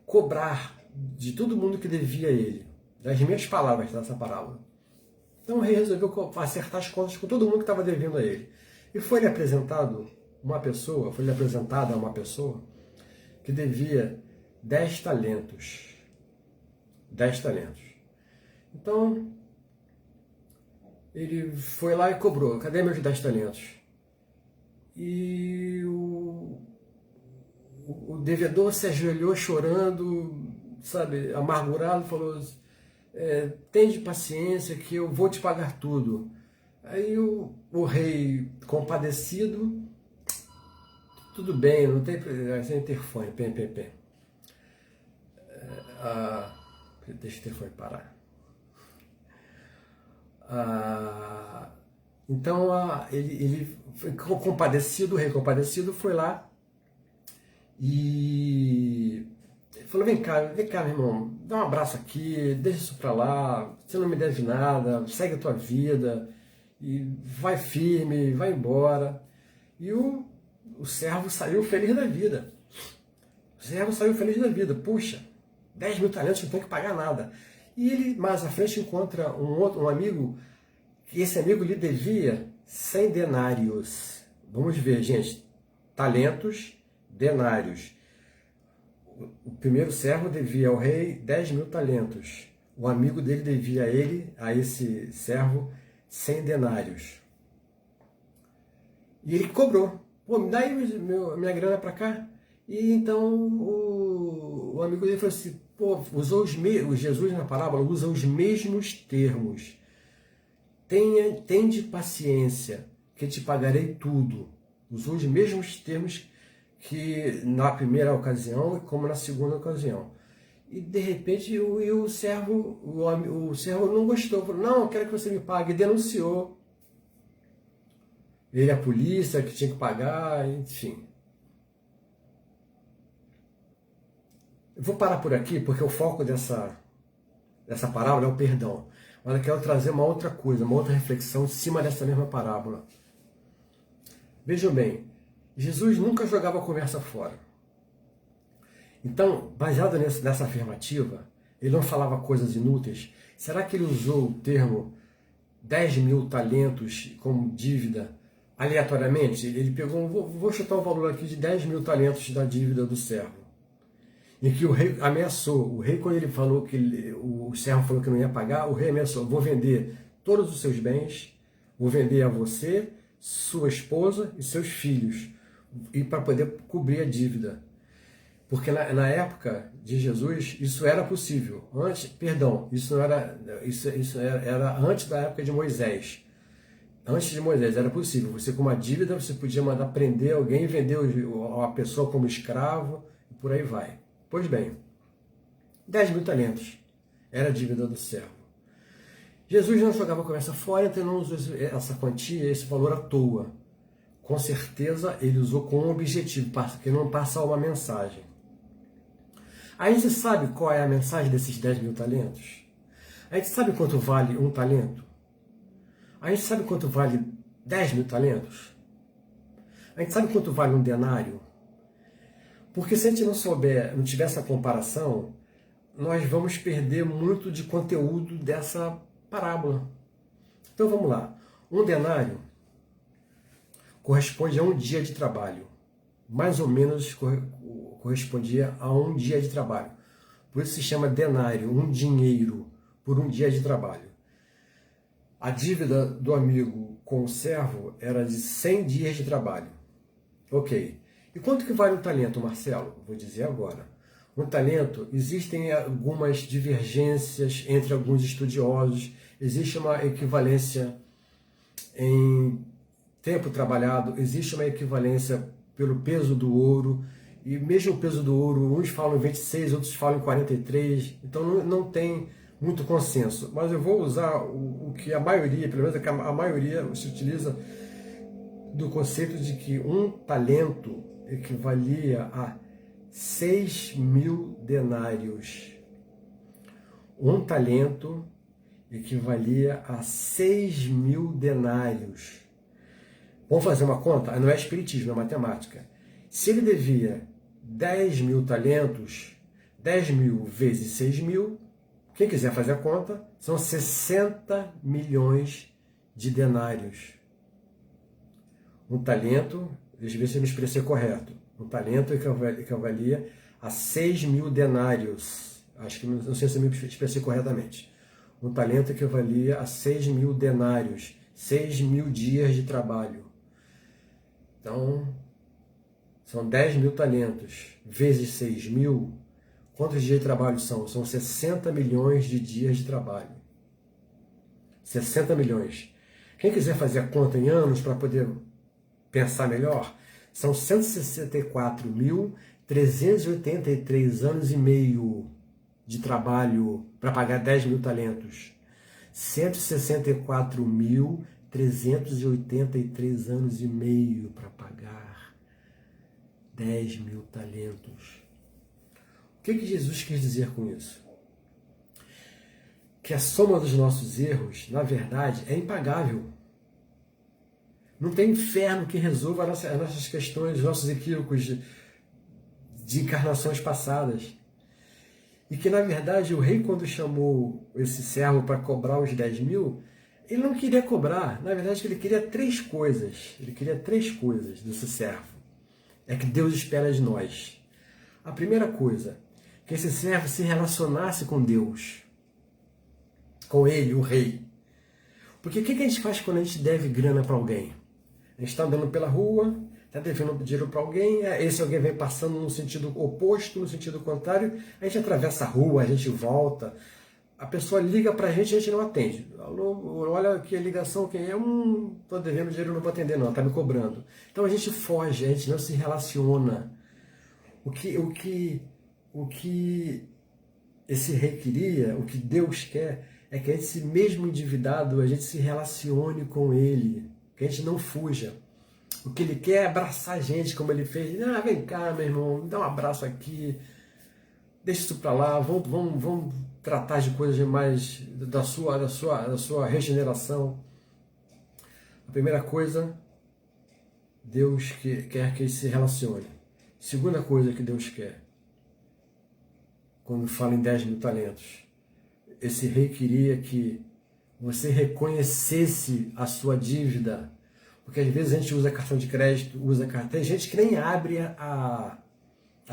A: cobrar de todo mundo que devia a ele, das minhas palavras dessa parábola. Então o rei resolveu acertar as contas com todo mundo que estava devendo a ele. E foi-lhe apresentada uma pessoa que devia 10 talentos. 10 talentos. Então, ele foi lá e cobrou. Cadê meus 10 talentos? E o devedor se ajoelhou chorando, sabe, amargurado, falou: tende paciência que eu vou te pagar tudo. Aí o rei, compadecido: tudo bem, não tem interfone, pem. Deixa o interfone parar. Então ele foi compadecido, o rei compadecido foi lá e falou: vem cá, meu irmão, dá um abraço aqui, deixa isso pra lá, você não me deve nada, segue a tua vida, e vai firme, vai embora. E o servo saiu feliz da vida. Puxa, 10 mil talentos, não tem que pagar nada. E ele, mais à frente, encontra um amigo, que esse amigo lhe devia 100 denários. Vamos ver, gente, talentos, denários. O primeiro servo devia ao rei 10 mil talentos. O amigo dele devia a esse servo 100 denários. E ele cobrou: pô, me dá aí minha grana para cá. E então o amigo dele falou assim: pô, Jesus na parábola usa os mesmos termos. Tende paciência, que te pagarei tudo. Usou os mesmos termos que na primeira ocasião como na segunda ocasião. E de repente o servo não gostou, falou: não, eu quero que você me pague. E denunciou ele, a polícia, que tinha que pagar, enfim. Eu vou parar por aqui porque o foco dessa parábola é o perdão. Mas eu quero trazer uma outra coisa, uma outra reflexão em cima dessa mesma parábola. Vejam bem, Jesus nunca jogava a conversa fora. Então, baseado nessa afirmativa, ele não falava coisas inúteis. Será que ele usou o termo 10 mil talentos como dívida aleatoriamente? Ele pegou, vou chutar um valor aqui de 10 mil talentos da dívida do servo. Em que o rei ameaçou. O rei, quando ele falou que o servo falou que não ia pagar, o rei ameaçou: vou vender todos os seus bens, vou vender a você, sua esposa e seus filhos, e para poder cobrir a dívida. Porque na época de Jesus isso era possível. Isso era antes da época de Moisés. Antes de Moisés era possível. Você, com uma dívida, você podia mandar prender alguém e vender a pessoa como escravo, e por aí vai. Pois bem, 10 mil talentos era a dívida do servo. Jesus não jogava a conversa fora, então não usou essa quantia, esse valor à toa. Com certeza ele usou com um objetivo, que não passar uma mensagem. A gente sabe qual é a mensagem desses 10 mil talentos? A gente sabe quanto vale um talento? A gente sabe quanto vale 10 mil talentos? A gente sabe quanto vale um denário? Porque se a gente não tiver essa comparação, nós vamos perder muito de conteúdo dessa parábola. Então vamos lá. Um denário corresponde a um dia de trabalho. Mais ou menos correspondia a um dia de trabalho. Por isso se chama denário, um dinheiro por um dia de trabalho. A dívida do amigo com o servo era de 100 dias de trabalho. Ok. E quanto que vale um talento, Marcelo? Vou dizer agora. Um talento, existem algumas divergências entre alguns estudiosos, existe uma equivalência em tempo trabalhado, existe uma equivalência pelo peso do ouro, e mesmo o peso do ouro, uns falam em 26, outros falam em 43, então não tem muito consenso. Mas eu vou usar o que a maioria, pelo menos a maioria se utiliza do conceito de que um talento equivalia a 6.000 denários. Um talento equivalia a 6.000 denários. Vamos fazer uma conta? Não é espiritismo, é matemática. Se ele devia 10.000 talentos, 10.000 vezes 6.000, quem quiser fazer a conta, são 60 milhões de denários. Um talento, deixa eu ver se eu me expressei correto, um talento equivalia a 6.000 denários. Acho que não sei se eu me expressei corretamente. Um talento equivalia a 6.000 denários, 6.000 dias de trabalho. Então, são 10.000 talentos vezes 6.000. Quantos dias de trabalho são? São 60 milhões de dias de trabalho. 60 milhões. Quem quiser fazer a conta em anos para poder pensar melhor, são 164.383 anos e meio de trabalho para pagar 10.000 talentos. 164.383 anos e meio para pagar 10.000 talentos. O que Jesus quis dizer com isso? Que a soma dos nossos erros, na verdade, é impagável. Não tem inferno que resolva as nossas questões, os nossos equívocos de encarnações passadas. E que, na verdade, o rei, quando chamou esse servo para cobrar os 10.000, ele não queria cobrar. Na verdade, ele queria 3 coisas. Ele queria 3 coisas desse servo. É que Deus espera de nós. A primeira coisa, que esse servo se relacionasse com Deus. Com ele, o rei. Porque o que a gente faz quando a gente deve grana para alguém? A gente está andando pela rua, está devendo dinheiro para alguém, esse alguém vem passando no sentido oposto, no sentido contrário, a gente atravessa a rua, a gente volta, a pessoa liga para a gente não atende. Alô, olha aqui a ligação, quem é? Estou devendo dinheiro, não vou atender não, está me cobrando. Então a gente foge, a gente não se relaciona. O que esse rei queria, o que Deus quer, é que esse mesmo endividado, a gente se relacione com ele, que a gente não fuja. O que ele quer é abraçar a gente, como ele fez. Vem cá, meu irmão, dá um abraço aqui, deixa isso para lá, vamos tratar de coisas mais da sua regeneração. A primeira coisa, Deus quer que ele se relacione. Segunda coisa que Deus quer, quando fala em 10.000 talentos, esse rei queria que você reconhecesse a sua dívida. Porque às vezes a gente usa cartão de crédito, tem gente que nem abre a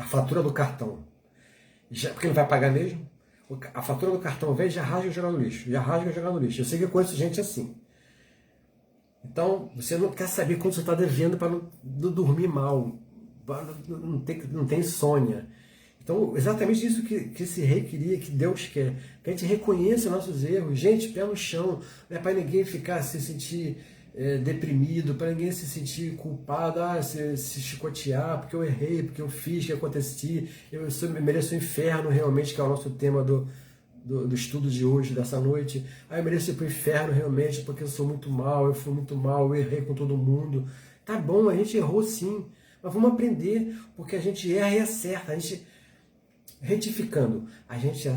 A: fatura do cartão. Porque não vai pagar mesmo. A fatura do cartão vem e já rasga e joga no lixo. Eu sei que eu conheço gente assim. Então, você não quer saber quanto você está devendo para não dormir mal. Não tem insônia. Então, exatamente isso que esse rei queria, que Deus quer. Que a gente reconheça nossos erros. Gente, pé no chão. Não é para ninguém ficar se sentir deprimido, para ninguém se sentir culpado, se chicotear, porque eu errei, porque eu fiz, que aconteci, eu mereço o inferno realmente, que é o nosso tema do estudo de hoje, dessa noite. Eu mereço ir para o inferno realmente, porque eu sou muito mal, eu fui muito mal, eu errei com todo mundo. Tá bom, a gente errou sim, mas vamos aprender, porque a gente erra e acerta, a gente... Retificando, a gente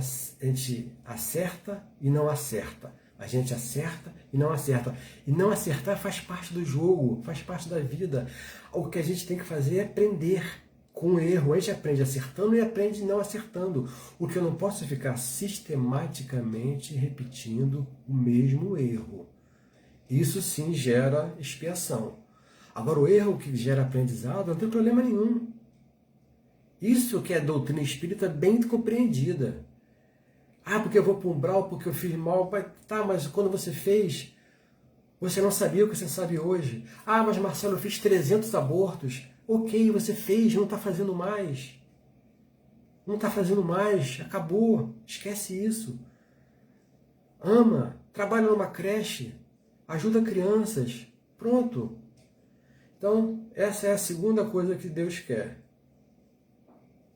A: acerta e não acerta. A gente acerta e não acerta. E não acertar faz parte do jogo, faz parte da vida. O que a gente tem que fazer é aprender com o erro. A gente aprende acertando e aprende não acertando. O que eu não posso é ficar sistematicamente repetindo o mesmo erro. Isso sim gera expiação. Agora, o erro que gera aprendizado não tem problema nenhum. Isso que é doutrina espírita bem compreendida. Porque eu vou para o umbral, porque eu fiz mal. Tá, mas quando você fez, você não sabia o que você sabe hoje. Mas Marcelo, eu fiz 300 abortos. Ok, você fez, não está fazendo mais. Não está fazendo mais, acabou. Esquece isso. Ama, trabalha numa creche, ajuda crianças. Pronto. Então, essa é a segunda coisa que Deus quer.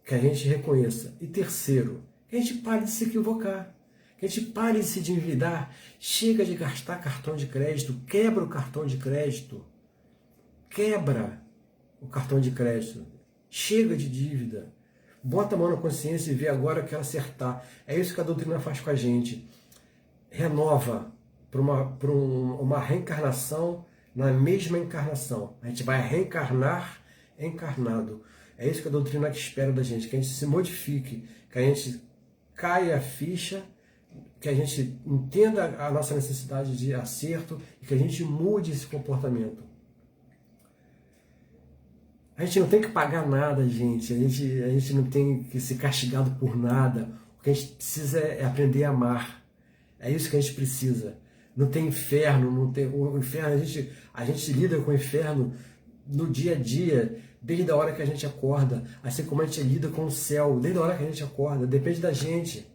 A: Que a gente reconheça. E terceiro, que a gente pare de se equivocar. Que a gente pare de se endividar. Chega de gastar cartão de crédito. Quebra o cartão de crédito. Quebra o cartão de crédito. Chega de dívida. Bota a mão na consciência e vê agora que ela acertar. É isso que a doutrina faz com a gente. Renova para uma reencarnação na mesma encarnação. A gente vai reencarnar encarnado. É isso que a doutrina espera da gente, que a gente se modifique, que a gente caia a ficha, que a gente entenda a nossa necessidade de acerto e que a gente mude esse comportamento. A gente não tem que pagar nada, gente. A gente não tem que ser castigado por nada. O que a gente precisa é aprender a amar. É isso que a gente precisa. Não tem inferno, não tem o inferno. A gente lida com o inferno no dia a dia, desde a hora que a gente acorda, assim como a gente lida com o céu, desde a hora que a gente acorda, depende da gente.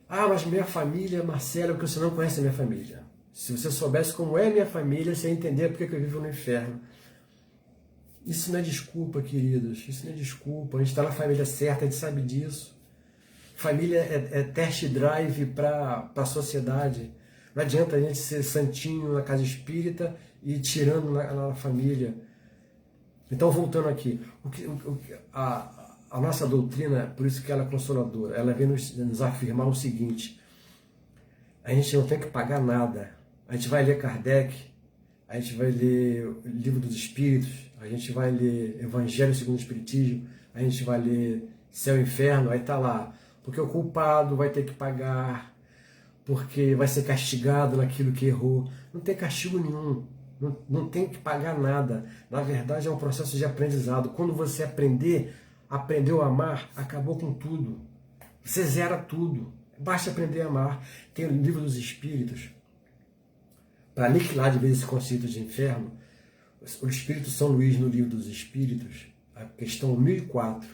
A: Ah, mas minha família, Marcelo, porque você não conhece a minha família. Se você soubesse como é a minha família, você ia entender porque eu vivo no inferno. Isso não é desculpa, queridos, isso não é desculpa. A gente está na família certa, a gente sabe disso. Família é test drive para a sociedade. Não adianta a gente ser santinho na casa espírita e tirando na família. Então, voltando aqui, a nossa doutrina, por isso que ela é consoladora, ela vem nos afirmar o seguinte: a gente não tem que pagar nada. A gente vai ler Kardec, a gente vai ler o Livro dos Espíritos, a gente vai ler Evangelho segundo o Espiritismo, a gente vai ler Céu e Inferno, aí está lá, porque o culpado vai ter que pagar, porque vai ser castigado naquilo que errou. Não tem castigo nenhum. Não tem que pagar nada. Na verdade, é um processo de aprendizado. Quando você aprendeu a amar, acabou com tudo. Você zera tudo. Basta aprender a amar. Tem o Livro dos Espíritos. Para aniquilar de vez esse conceito de inferno, o Espírito São Luís, no Livro dos Espíritos, a questão 1004,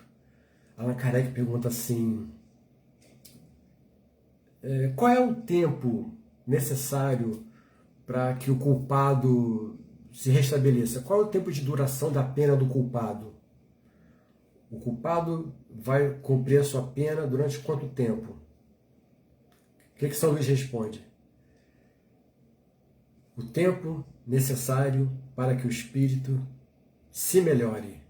A: Allan Kardec pergunta assim: qual é o tempo necessário para que o culpado se restabeleça? Qual é o tempo de duração da pena do culpado? O culpado vai cumprir a sua pena durante quanto tempo? O que São Luís responde? O tempo necessário para que o espírito se melhore.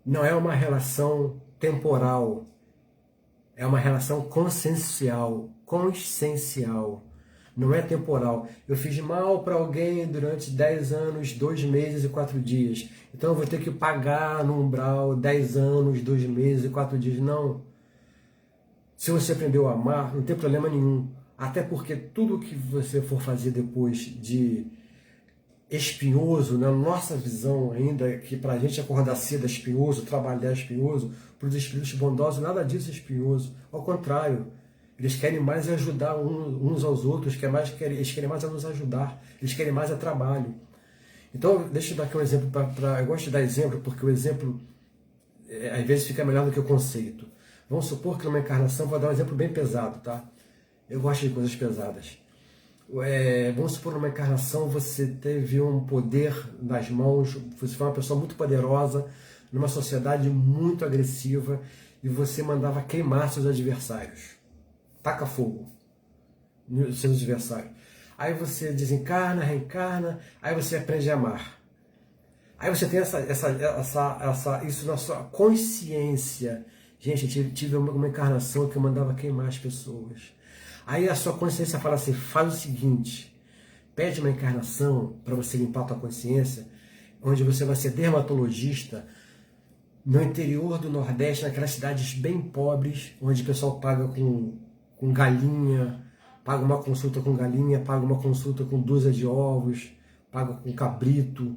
A: Não é uma relação temporal, é uma relação consciencial. Não é temporal. Eu fiz mal para alguém durante 10 anos, 2 meses e 4 dias. Então eu vou ter que pagar no umbral 10 anos, 2 meses e 4 dias. Não. Se você aprendeu a amar, não tem problema nenhum. Até porque tudo que você for fazer depois de espinhoso, na nossa visão ainda, que para a gente acordar cedo é espinhoso, trabalhar é espinhoso, para os espíritos bondosos nada disso é espinhoso. Ao contrário. Eles querem mais ajudar uns aos outros, eles querem mais a nos ajudar, eles querem mais a trabalho. Então, deixa eu dar aqui um exemplo. Eu gosto de dar exemplo, porque o exemplo, às vezes, fica melhor do que o conceito. Vamos supor que numa encarnação, vou dar um exemplo bem pesado, tá? Eu gosto de coisas pesadas. Vamos supor numa encarnação, você teve um poder nas mãos, você foi uma pessoa muito poderosa, numa sociedade muito agressiva, e você mandava queimar seus adversários. Taca fogo nos seus adversários. Aí você desencarna, reencarna, aí você aprende a amar. Aí você tem isso na sua consciência. Gente, eu tive uma encarnação que eu mandava queimar as pessoas. Aí a sua consciência fala assim: faz o seguinte, pede uma encarnação para você limpar a tua consciência, onde você vai ser dermatologista no interior do Nordeste, naquelas cidades bem pobres, onde o pessoal paga com galinha, paga uma consulta com galinha, paga uma consulta com dúzia de ovos, paga com cabrito,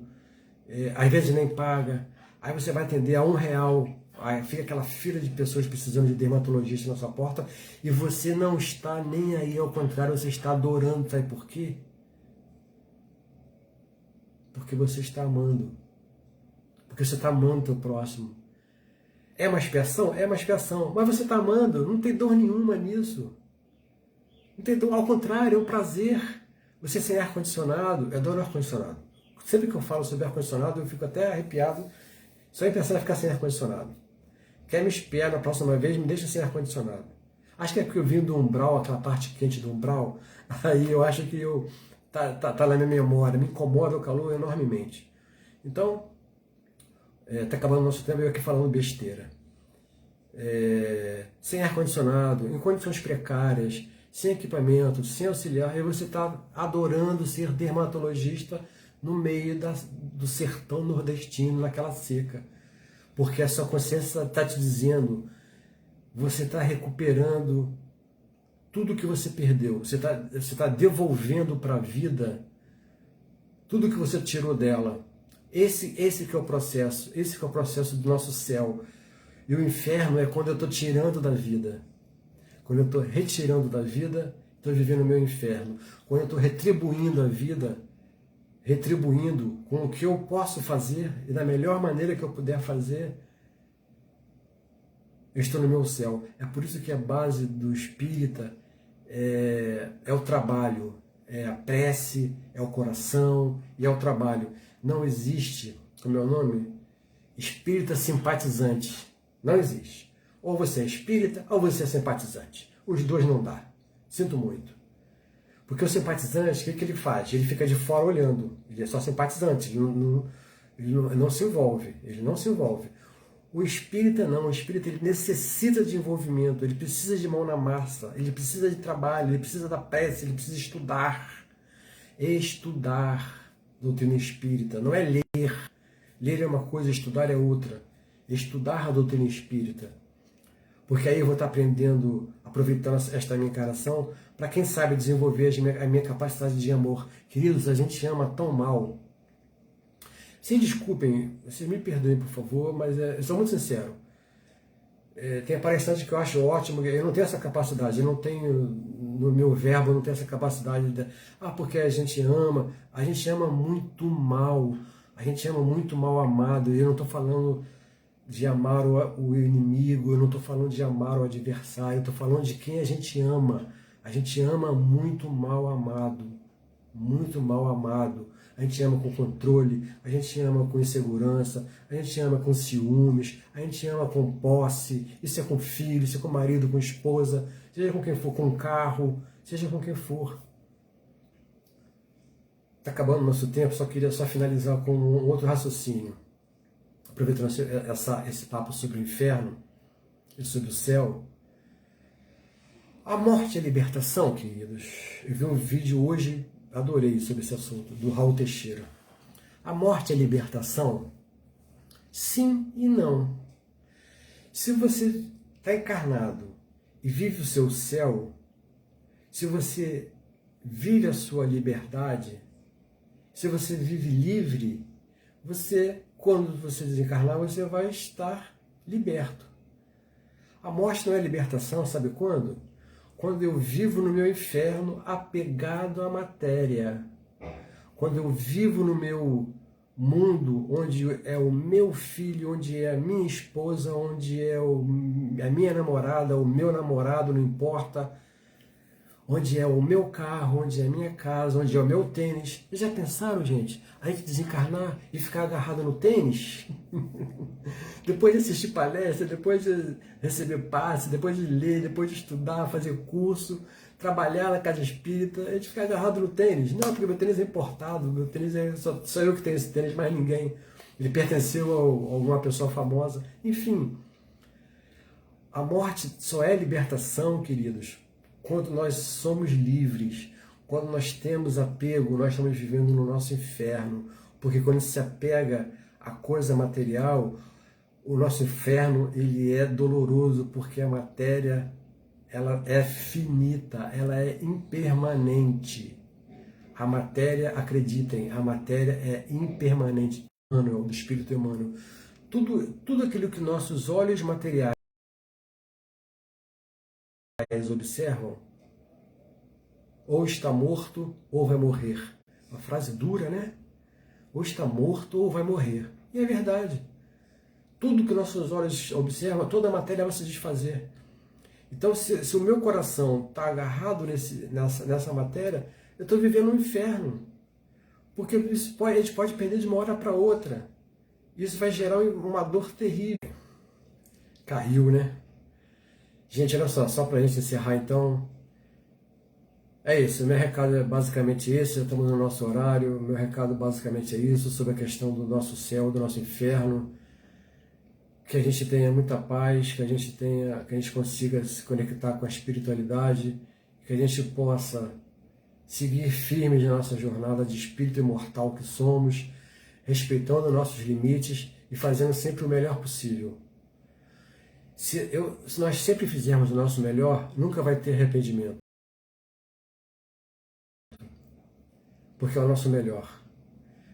A: às vezes nem paga. Aí você vai atender a R$1, aí fica aquela fila de pessoas precisando de dermatologista na sua porta, e você não está nem aí, ao contrário, você está adorando. Sabe por quê? Porque você está amando. Porque você está amando o teu próximo. É uma expiação? É uma expiação. Mas você está amando, não tem dor nenhuma nisso. Não tem dor, ao contrário, é um prazer. Você sem ar-condicionado, eu adoro ar-condicionado. Sempre que eu falo sobre ar-condicionado, eu fico até arrepiado, só em pensar em ficar sem ar-condicionado. Quer me espiar na próxima vez, me deixa sem ar-condicionado. Acho que é porque eu vim do umbral, aquela parte quente do umbral, aí eu acho que tá na minha memória, me incomoda o calor enormemente. Então, tá acabando o nosso tempo, eu aqui falando besteira. Sem ar-condicionado, em condições precárias, sem equipamento, sem auxiliar, e você está adorando ser dermatologista no meio do sertão nordestino, naquela seca. Porque a sua consciência está te dizendo, você está recuperando tudo que você perdeu, você tá devolvendo para a vida tudo que você tirou dela. Esse que é o processo, esse que é o processo do nosso céu. E o inferno é quando eu estou tirando da vida. Quando eu estou retirando da vida, estou vivendo o meu inferno. Quando eu estou retribuindo a vida, retribuindo com o que eu posso fazer e da melhor maneira que eu puder fazer, eu estou no meu céu. É por isso que a base do espírita é o trabalho, é a prece, é o coração e é o trabalho. Não existe, como é o nome? Espírita simpatizante. Não existe. Ou você é espírita ou você é simpatizante. Os dois não dá. Sinto muito. Porque o simpatizante, o que ele faz? Ele fica de fora olhando. Ele é só simpatizante. Ele não se envolve. Ele não se envolve. O espírita não. O espírita ele necessita de envolvimento. Ele precisa de mão na massa. Ele precisa de trabalho. Ele precisa da prece. Ele precisa estudar. Estudar doutrina espírita. Não é ler. Ler é uma coisa, estudar é outra. Estudar a doutrina espírita. Porque aí eu vou estar aprendendo, aproveitando esta minha encarnação, para quem sabe desenvolver a minha capacidade de amor. Queridos, a gente ama tão mal. Vocês desculpem, vocês me perdoem, por favor, mas eu sou muito sincero. Tem palestrante que eu acho ótimo, eu não tenho essa capacidade, eu não tenho, no meu verbo, eu não tenho essa capacidade porque a gente ama muito mal, a gente ama muito mal amado, e eu não estou falando de amar o inimigo, eu não estou falando de amar o adversário, eu estou falando de quem a gente ama muito mal amado, muito mal amado. A gente ama com controle, a gente ama com insegurança, a gente ama com ciúmes, a gente ama com posse, isso é com filho, isso é com marido, com esposa, seja com quem for, com carro, seja com quem for. Está acabando o nosso tempo, só queria finalizar com um outro raciocínio. Aproveitando esse papo sobre o inferno e sobre o céu. A morte é libertação, queridos. Eu vi um vídeo hoje, adorei sobre esse assunto, do Raul Teixeira. A morte é libertação? Sim e não. Se você está encarnado e vive o seu céu, se você vive a sua liberdade, se você vive livre, quando você desencarnar, você vai estar liberto. A morte não é libertação, sabe quando? Quando eu vivo no meu inferno apegado à matéria. Quando eu vivo no meu mundo, onde é o meu filho, onde é a minha esposa, onde é a minha namorada, o meu namorado, não importa, onde é o meu carro, onde é a minha casa, onde é o meu tênis. Vocês já pensaram, gente, a gente desencarnar e ficar agarrado no tênis? Depois de assistir palestra, depois de receber passe, depois de ler, depois de estudar, fazer curso, trabalhar na casa espírita, a gente fica agarrado no tênis. Não, porque meu tênis é importado, meu tênis só eu que tenho esse tênis, mais ninguém. Ele pertenceu a alguma pessoa famosa. Enfim, a morte só é libertação, queridos, quando nós somos livres. Quando nós temos apego, nós estamos vivendo no nosso inferno. Porque quando se apega à coisa material, o nosso inferno ele é doloroso, porque a matéria ela é finita, ela é impermanente. A matéria, acreditem, a matéria é impermanente. Emmanuel, do Espírito Emmanuel. Tudo aquilo que nossos olhos materiais observam, ou está morto ou vai morrer. Uma frase dura, né? Ou está morto ou vai morrer. E é verdade. Tudo que nossos olhos observam, toda a matéria vai se desfazer. Então, se o meu coração está agarrado nessa matéria, eu estou vivendo um inferno. Porque a gente pode perder de uma hora para outra. Isso vai gerar uma dor terrível. Caiu, né? Gente, olha só para a gente encerrar então. É isso, meu recado é basicamente esse, já estamos no nosso horário, meu recado basicamente é isso, sobre a questão do nosso céu, do nosso inferno, que a gente tenha muita paz, que a gente consiga se conectar com a espiritualidade, que a gente possa seguir firmes na nossa jornada de espírito imortal que somos, respeitando nossos limites e fazendo sempre o melhor possível. Se nós sempre fizermos o nosso melhor, nunca vai ter arrependimento. Porque é o nosso melhor.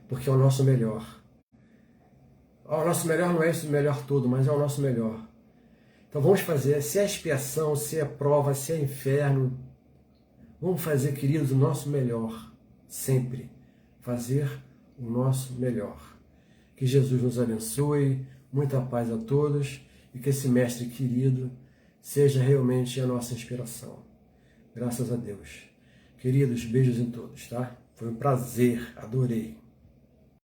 A: Porque é o nosso melhor. O nosso melhor não é esse melhor todo, mas é o nosso melhor. Então vamos fazer, se é expiação, se é prova, se é inferno, vamos fazer, queridos, o nosso melhor. Sempre. Fazer o nosso melhor. Que Jesus nos abençoe, muita paz a todos e que esse mestre querido seja realmente a nossa inspiração. Graças a Deus. Queridos, beijos em todos, tá? Foi um prazer, adorei.